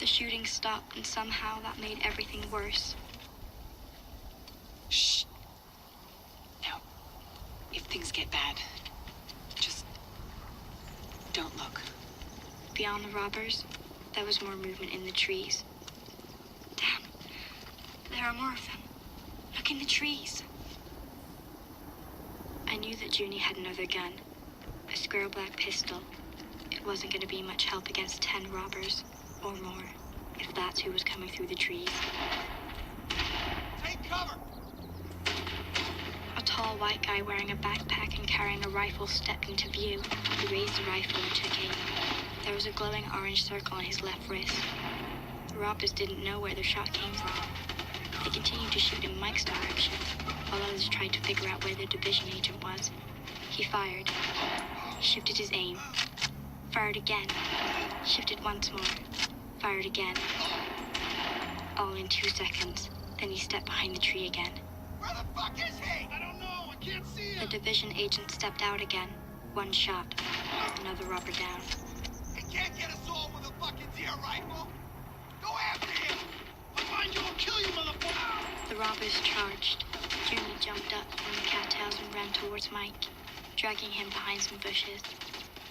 The shooting stopped, and somehow that made everything worse. Shh. Now, if things get bad, just don't look. Beyond the robbers, there was more movement in the trees. Damn. There are more of them. Look in the trees. I knew that Junie had another gun. A square black pistol. It wasn't going to be much help against 10 robbers, or more, if that's who was coming through the trees. Take cover! A tall white guy wearing a backpack and carrying a rifle stepped into view. He raised the rifle and took aim. There was a glowing orange circle on his left wrist. The robbers didn't know where their shot came from. They continued to shoot in Mike's direction, while others tried to figure out where their division agent was. He fired, shifted his aim, fired again, shifted once more, fired again. All in 2 seconds. Then he stepped behind the tree again. Where the fuck is he? I don't know. I can't see him. The division agent stepped out again. One shot. Another robber down. He can't get us all with a fucking deer rifle. Go after him. I'll find you. I'll kill you, motherfucker. The robbers charged. Junie jumped up from the cattails and ran towards Mike, dragging him behind some bushes,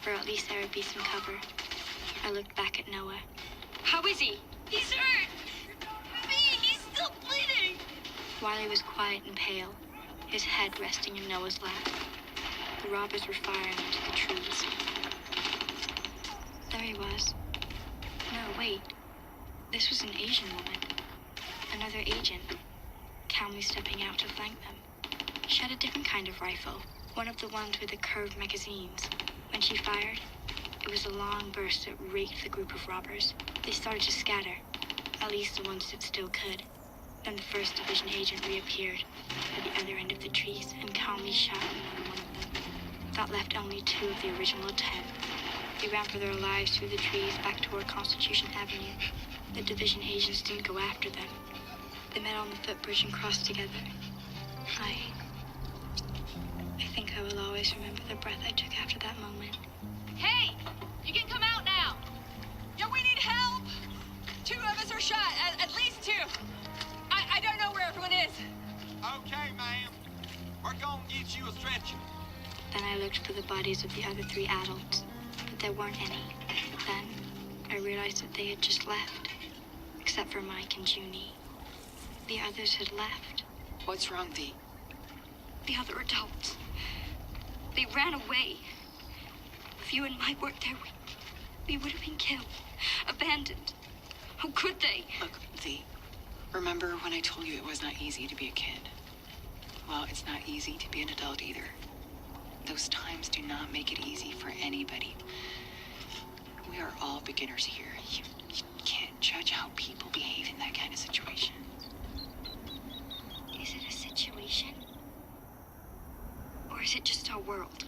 where at least there would be some cover. I looked back at Noah. How is he? He's hurt! He's still bleeding! Wiley was quiet and pale, his head resting in Noah's lap. The robbers were firing into the trees. There he was. No, wait. This was an Asian woman. Another agent, calmly stepping out to flank them. She had a different kind of rifle, one of the ones with the curved magazines. When she fired, it was a long burst that raked the group of robbers. They started to scatter, at least the ones that still could. Then the first division agent reappeared at the other end of the trees and calmly shot another one of them. That left only 2 of the original 10. They ran for their lives through the trees back toward Constitution Avenue. The division agents didn't go after them. They met on the footbridge and crossed together. I think I will always remember the breath I took after that moment. Hey! You can come out now! Yeah, we need help! 2 of us are shot, at least 2. I don't know where everyone is. Okay, ma'am. We're gonna get you a stretcher. Then I looked for the bodies of the other 3 adults, but there weren't any. Then I realized that they had just left, except for Mike and Junie. The others had left. What's wrong, V? The other adults. They ran away. If you and Mike weren't there, we would have been killed, abandoned. How could they? Look, V, remember when I told you it was not easy to be a kid? Well, it's not easy to be an adult either. Those times do not make it easy for anybody. We are all beginners here. You can't judge how people behave in that kind of situation. Is it a situation? Or is it just our world?